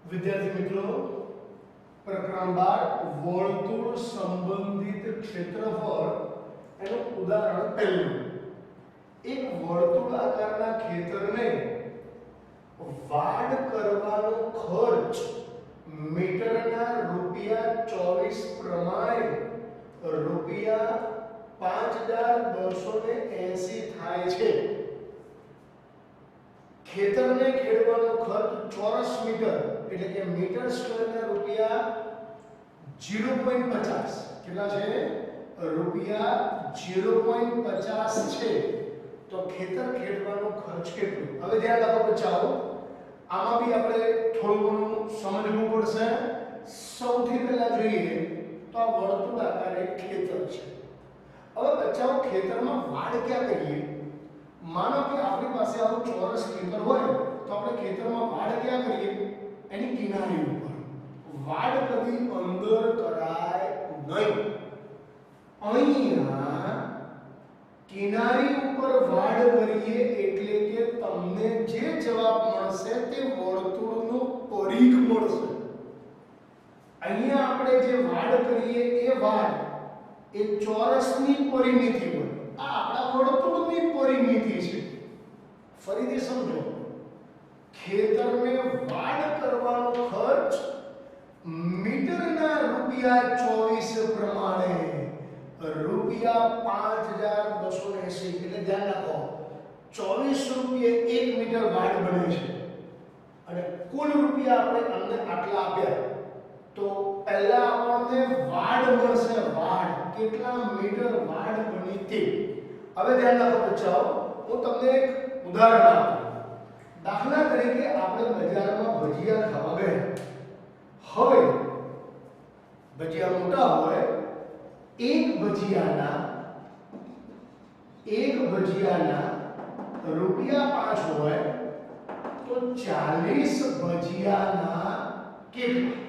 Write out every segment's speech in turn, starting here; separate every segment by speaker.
Speaker 1: વિદ્યાર્થી મિત્રો, પ્રકરણ 12 વર્તુળ સંબંધિત ક્ષેત્રફળ એનું ઉદાહરણ પહેલું. એક વર્તુળાકારના ખેતરને વાડ કરવાનો ખર્ચ મીટરના ₹24 પ્રમાણે ₹5280 થાય છે. ખેતરને ખેડવાનો ખર્ચ ચોરસ મીટર એટલે કે મીટર સ્ક્વેરના ₹0.50 કેટલા છે? ₹0.50 છે. તો ખેતર ખેડવાનો ખર્ચ કેટલો? હવે ધ્યાન રાખો બચ્ચાઓ, આમાં બી આપણે થોડું ઘણું સમજવું પડશે. સૌથી પહેલા જોઈએ તો આ વર્તુળાકાર એક ખેતર છે. હવે બચ્ચાઓ ખેતરમાં વાડ ક્યાં કરીએ? માનો કે આપણી પાસે આવું ચોરસ ખેતર હોય તો આપણે ખેતરમાં વાડ ક્યાં કરીએ? એની કિનારી ઉપર. વાડ કદી અંદર કરાય નહીં. અહીંયા કિનારી ઉપર વાડ કરીએ એટલે કે તમને જે જવાબ મળશે તે વર્તુળનો પરિઘ મળશે. અહીંયા આપણે જે વાડ કરીએ એ વાડ એ ચોરસની પરિમિતિ હોય. આ આપણા વર્તુળની પરિમિતિ છે. ફરીથી સમજો, ખેતરને વાડ કરવાનો ખર્ચ મીટરના ₹24 પ્રમાણે ₹5280 એટલે ધ્યાન રાખો, 24 રૂપિયે 1 મીટર વાડ બને છે અને કુલ રૂપિયા આપણે અમને આટલા આપ્યા. તો પહેલા આપણને વાડ મળશે. વાડ કેટલા મીટર વાડ બની તે. હવે ધ્યાન રાખો બચ્ચાઓ, હું તમને એક ઉદાહરણ આપું. દાખલા તરીકે આપણે બજારમાં ભજીયા ખાવા ગયા. હવે ભજીયા મોટા હોય, એક ભજીયાના ₹5 હોય તો 40 ભજીયાના કેટલા?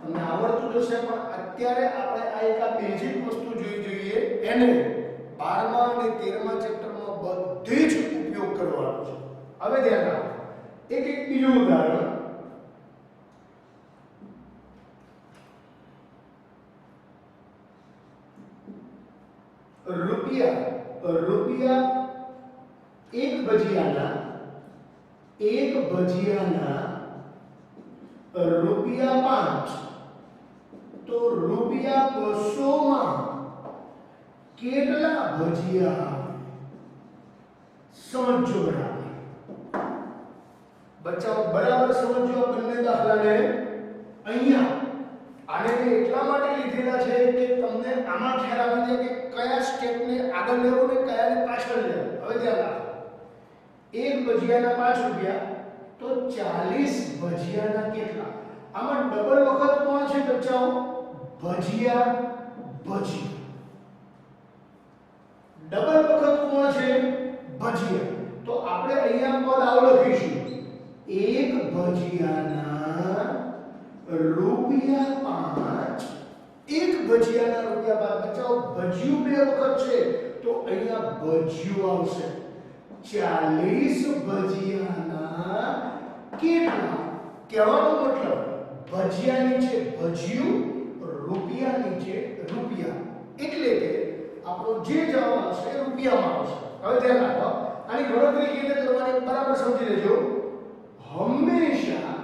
Speaker 1: તમને આવડતું જશે, પણ અત્યારે આપણે આ એક બેઝિક વસ્તુ જોઈ જોઈએ. એને 12મા અને 13મા ચેપ્ટરમાં બધે જ ઉપયોગ કરવાનો છે. હવે ધ્યાન રાખો, એક બીજું ઉદાહરણ. રૂપિયા એક ભજીયાના ₹5 તો ₹200 માં કેટલા ભજીયા? સમજો બરાબર. બચ્ચાઓ બરાબર સમજો આ બંને દાખલાને. અહીંયા આને એટલા માટે લીધેલા છે કે તમને આમાં ખ્યાલ આવી જાય કે કયા સ્ટેપને આગળ લેવો ને કયાને પાછળ લેવો. હવે ધ્યાન રાખો, એક ભજીયાના ₹5 તો 40 ભજીયાના કેટલા? આમાં ડબલ વખત કોણ છે બચ્ચાઓ? ભજીયા. ડબલ વખત કોણ છે? ભજીયા. તો આપણે અહીંયા પદ આવ લખીશું, એક ભજીયાના ₹5. એક ભજીયાના ₹5. બચ્ચાઓ ભજીયું બે વખત છે તો અહીંયા ભજીયું આવશે. 40 ભજીયાના કેટલા? કહેવાનો મતલબ ભજીયા નીચે ભજીયું, રૂપિયા નીચે રૂપિયા, એટલે કે આપણો જે જવાબ આવશે એ રૂપિયામાં આવશે. હવે ધ્યાન રાખો, આની ગણતરી કેવી રીતે કરવાની બરાબર સમજી લેજો. હંમેશા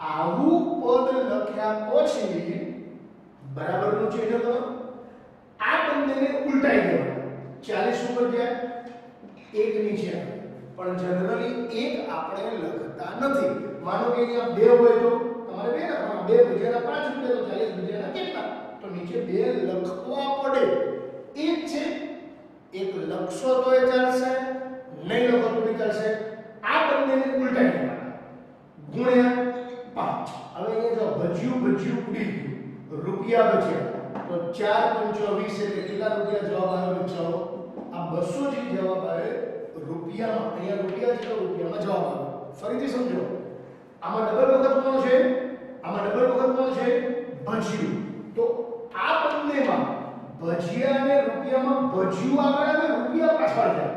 Speaker 1: આવું પદ લખ્યા પછી બરાબરનું ચિહ્ન કરો. આ બંનેને ઉલટાઈ દેવાના. 40 ઉપર જાય, 1 નીચે આવે. પણ જનરલી 1 આપણે લખતા નથી. માનો કે અહીંયા 2 હોય તો તમારે 2 લખવાના. 2 ભજીયાના ₹5 તો 40 ભજીયાના કેટલા? તો નીચે 2 લખવા પડે. 1 છે, 1 લખશો તો એ ચાલશે, નહીં લખો તો બી ચાલશે. આ બંનેને ઉલટાઈ દેવાના. ગુણ્યા 5. હવે અહીંયા જો ભજીયું ઉડી ગયું, રૂપિયા બચ્યા. તો 4 × 25 એટલે કેટલા રૂપિયા જવાબ આવે બચ્ચાઓ? આ 200 જે જવાબ આવે રૂપિયામાં. અહીંયા રૂપિયા છે તો રૂપિયામાં જવાબ આવે. ફરીથી સમજો, આમાં ડબલ વખત કોણ છે? ભજીયું. તો આ બંનેમાં ભજીયા અને રૂપિયામાં ભજીયું આગળ આવે, રૂપિયા પાછળ જાય.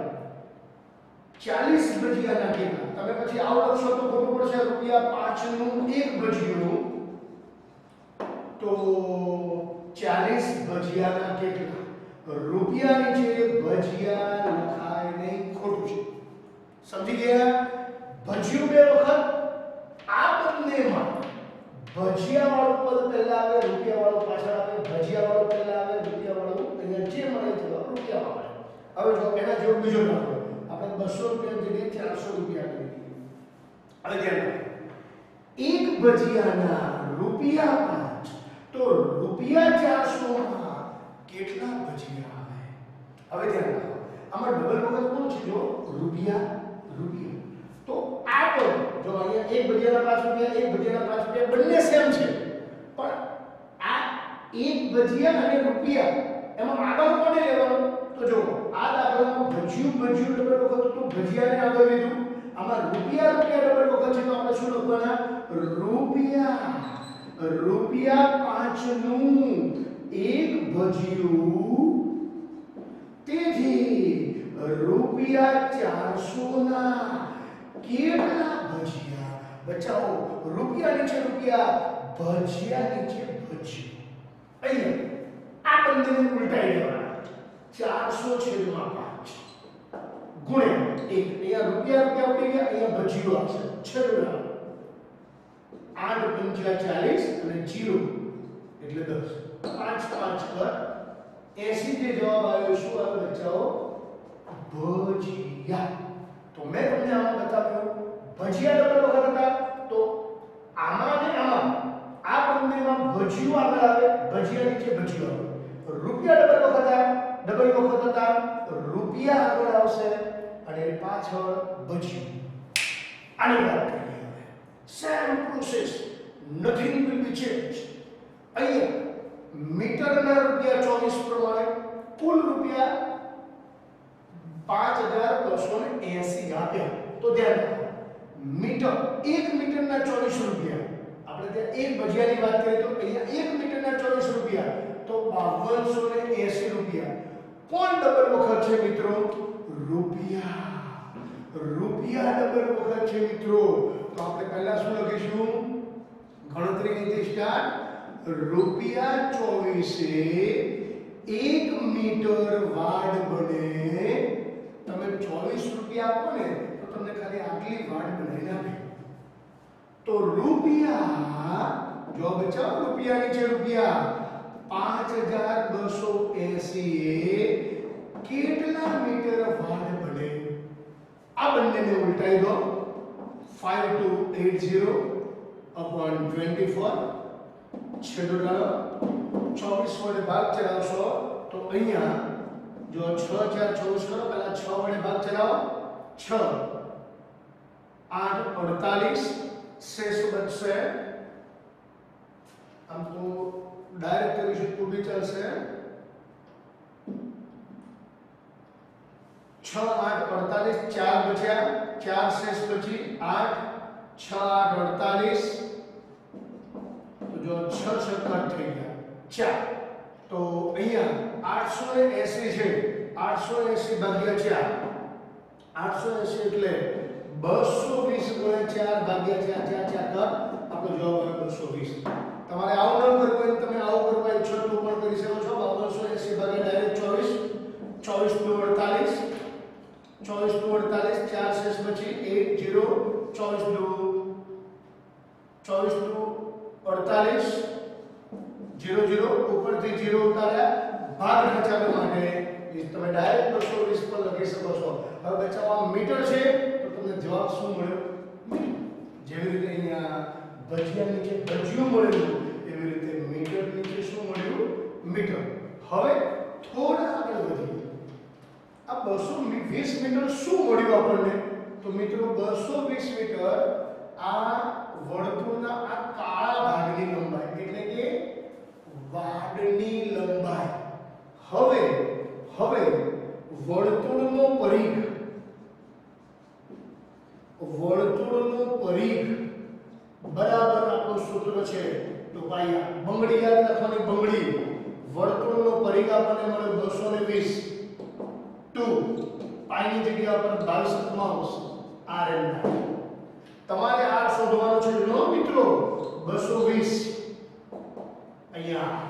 Speaker 1: 40 ભજીયાના કેટલા? તમે પછી આવ લખશો તો ખોટું પડશે. ₹5 નું એક ભજીયું તો 40 ભજીયાના કેટલા? રૂપિયા નીચે ભજીયા લખાય નહીં, ખોટું છે. સમજી ગયા? ભજીયું બે વખત, આ બંનેમાં ભજીયા વાળું પદ પહેલા આવે, રૂપિયા વાળું પાછળ આવે, ભજીયા વાળું પહેલા આવે, રૂપિયા વાળું અહીંયા જે મળે તે રૂપિયા આવે. હવે જો એના જેવો બીજો દાખલો, આપણે 200 રૂપિયા જગ્યાએ 400 રૂપિયા કરી દઈએ. હવે ધ્યાન રાખો, એક ભજીયાના ₹5 તો ₹400 માં કેટલા ભજીયા આવે? હવે ધ્યાન રાખો, આમાં ડબલ વખત કોણ છે? જો રૂપિયા તો આ તો જો અહીંયા એક ભજીયાના ₹5, એક ભજીયાના ₹5 બંને સેમ છે, પણ આ એક ભજીયા અને રૂપિયા એમાં આગળ કોને લેવાનું? તો જો આ દાખલામાં ભજીયું ડબલ વખત તો ભજીયાને આગળ લીધું, આમાં રૂપિયા ડબલ વખત છે તો આપણે શું લખવાના? ₹5 નું એક ભજીયું, તેથી ₹400 ના કેટલા ભજીયા? બચાવો, રૂપિયા નીચે રૂપિયા, ભજીયા નીચે ભજીયું. અહીંયા આ બંનેને ઉલટાઈ દેવાના, 400/5 ગુણ્યા 1. અહીંયા રૂપિયા ઉડી ગયા, અહીંયા ભજીયું આવશે, છેદમાં 8 × 5 = 40 અને 0 એટલે 10. 5 કર 80 જે જવાબ આવ્યો શું આવ્યો બચ્ચાઓ? ભજીયા. તો મેં તમને આમાં બતાવ્યું ભજીયા ડબલ વખત હતા, તો આમાં ને આમાં આ બંનેમાં ભજીયું આગળ આવે, ભજીયા નીચે ભજીયું આવે. રૂપિયા ડબલ વખત હતા, રૂપિયા આગળ આવશે અને પાછળ ભજીયું. આની વાત કરીએ હવે. Same process, nothing will be change. અહીંયા મીટરના ₹24 પ્રમાણે કુલ રૂપિયા 5280 આપ્યા. તો ધ્યાન રાખો, મીટર, 1 મીટરના ₹24. આપણે ત્યાં એક ભજીયાની વાત કરીએ તો અહીંયા 1 મીટરના ₹24 તો ₹5280. કોણ ડબલ વખત છે મિત્રો? રૂપિયા ડબલ વખત છે મિત્રો. તો આપણે પહેલા શું લખીશું? ગણતરી નીતિ સ્ટાર્ટ. ₹24 1 મીટર વાડ બને. તમે ₹24 આપો ને તો તમને ખાલી આટલી વાડ બનાવીને આપે. તો રૂપિયા, જો બચાવ રૂપિયા નીચે રૂપિયા, 5280 કેટલા મીટર વાડ બને? આ બંનેને ઉલટાઈ દો. 5280/24 છેદો ડાલો. 24 વડે ભાગ ચલાવશો તો અહીંયા જો 6 4 24 કરો, પહેલા 6 વડે ભાગ ચલાવો. 6 8 48 શેષ બચશે. આમ તો ડાયરેક્ટ કરીશું તો બી ચાલશે. 6 8 48 4 બચ્યા, 4 શેષ બચી 8 6 8 48. તો જો 6 6 કટ થઈ ગયા 4. તો અહીંયા 880 છે, 880 ભાગ્યા 4, 880 એટલે 220 × 4 ભાગ્યા 4, 4 4 કર, આપણો જવાબ આવે 220. તમારે આવું ન કરવું હોય, તમે આવું કરવા ઈચ્છો તો પણ કરી શકો છો. 280 ભાગ્યા ડાયરેક્ટ 24, 24 × 48, 24 × 48, 4 શેષ બચી 8 0, 24 × 48 0 0, ઉપરથી 0 ઉતાર્યા, ભાગ બચાવવા માટે તમે ડાયરેક્ટ 220 પર લખી શકો છો. હવે બચાવવા મીટર છે તો તમને જવાબ શું મળ્યો? જેવી રીતે અહીંયા ભજીયા નીચે ભજીયું મળેલું, એવી રીતે મીટર નીચે શું મળ્યું? મીટર. હવે થોડા આગળ વધીએ. આ 220 મીટર શું મળ્યું આપણને? તો મિત્રો 220 મીટર આ વર્તુળના આ કાળા ભાગની લંબાઈ, એટલે કે વાડની લંબાઈ. હવે વર્તુળનો પરિઘ બરાબર આપણું સૂત્ર છે તો પાયા. બંગડી યાદ રાખવાની, બંગડી. વર્તુળનો પરિઘ આપણને મળે 220 પાઈની જગ્યા પર 22 r n. તમારે r શોધવાનું છે 220 અહીંયા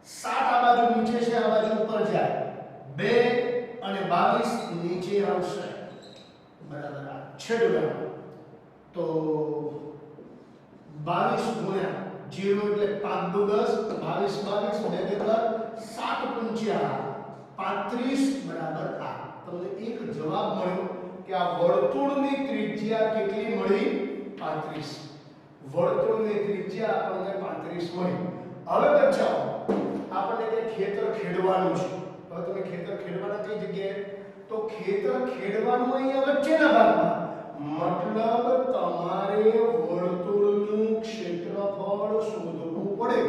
Speaker 1: 7 આ બાજુ નીચે છે, આ બાજુ ઉપર જાય, 2 અને 22 નીચે આવશે, બરાબર. આ છેદમાં તો 22 ગુણ્યા 0 એટલે 5 દુ 10, 22 22 2 2 7 પંચ્યા 35 બરાબર આ. તમને એક જવાબ મળ્યો કે આ વર્તુળની ત્રિજ્યા કેટલી મળી? 35. વર્તુળની ત્રિજ્યા આપણને 35 મળી. હવે બચાવો આપણને કે ખેતર ખેડવાનું છે. હવે તમે ખેતર ખેડવાના કઈ જગ્યાએ? તો ખેતર ખેડવાનું અહીંયા વચ્ચેના ભાગમાં, મતલબ તમારે વર્તુળનું ક્ષેત્રફળ શોધવું પડે.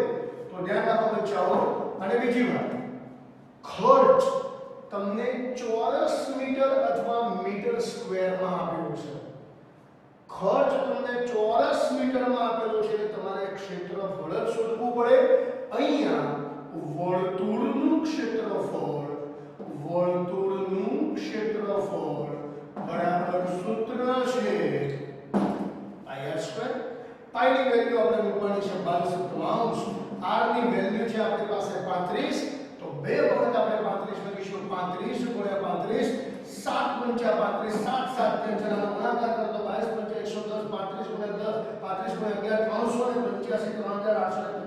Speaker 1: તો ધ્યાન રાખો બચાવો. અને બીજી વાત, ખર્ચ તમને ચોરસ મીટર અથવા મીટર સ્ક્વેરમાં આપેલું છે. ખર્ચ તમને ચોરસ મીટરમાં આપેલો છે, તમારે ક્ષેત્રફળ જ શોધવું પડે. અહીંયા વર્તુળનું ક્ષેત્રફળ બરાબર સૂત્ર છે પાઈ સ્ક્વેર. પાઈ ની વેલ્યુ આપણે મૂકવાની છે 22 r ની વેલ્યુ છે આપણી પાસે 35, તો બે વખત આપણે 35 લખીશું. 35 ગુણ્યા 35, 7 ગુણ્યા 35, 7 7 તેના ગુણાકાર કરો તો 22 5 110, 35 ગુણ્યા 11 385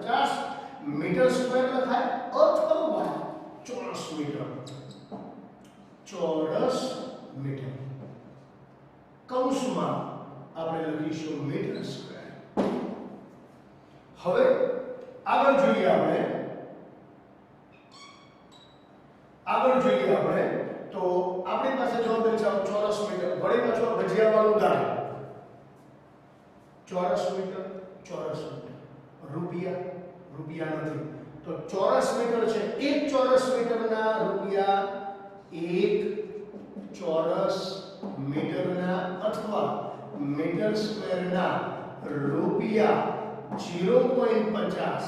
Speaker 1: 3850 મીટર સ્ક્વેર લખાય, અથવા ચોરસ મીટર. ચોરસ મીટર કૌંસમાં આપણે લખીશું મીટર સ્ક્વેર. હવે આગળ જોઈએ આપણે તો આપણી પાસે જવાબ છે ચોરસ મીટર. વળી પાછો ભજીયાવાળું ઉદાહરણ. ચોરસ મીટર રૂપિયા નથી, તો ચોરસ મીટર છે. 1 ચોરસ મીટરના રૂપિયા 1 ચોરસ મીટરના અથવા મીટર સ્ક્વેરના રૂપિયા 0.50.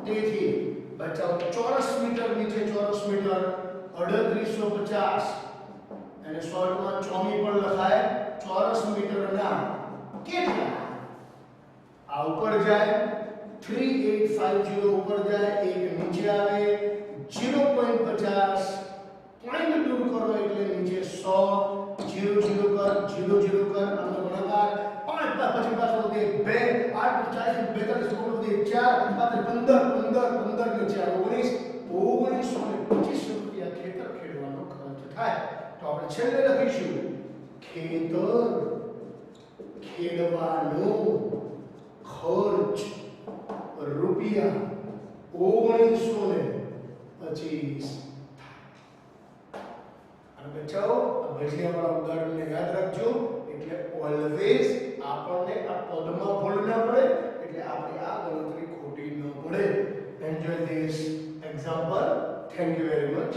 Speaker 1: તેથી બચાવ ચોરસ મીટર નીચે ચોરસ મીટર 3850 અને શોર્ટમાં ચોમી પણ લખાય. ચોરસ મીટરના કેટલા? આ ઉપર જાય 3850 ઉપર જાય, એક નીચે આવે 0.50, પોઈન્ટ દૂર કરો એટલે નીચે 100, 0 0 કર, 0 0 કર, આનો ગુણાકાર 5 પછી પાછો વધે 2 8 40 42 વધે 4 પાછળ 15 નીચે 1925 રૂપિયા ખેતર ખેડવાનો ખર્ચ થાય. તો આપણે છેલ્લે લખીશું ખેતર ખેડવાનો ખર્ચ રૂપિયા 1925. અને બચાવો ભજીયાવાળા ઉદાહરણને યાદ રાખજો. એટલે ઓલવેઝ આપણને આ પદમાં ભૂલ ના પડે, એટલે આપણે આ ગણતરી ખોટી ન પડે. Enjoy this example. Thank you very much.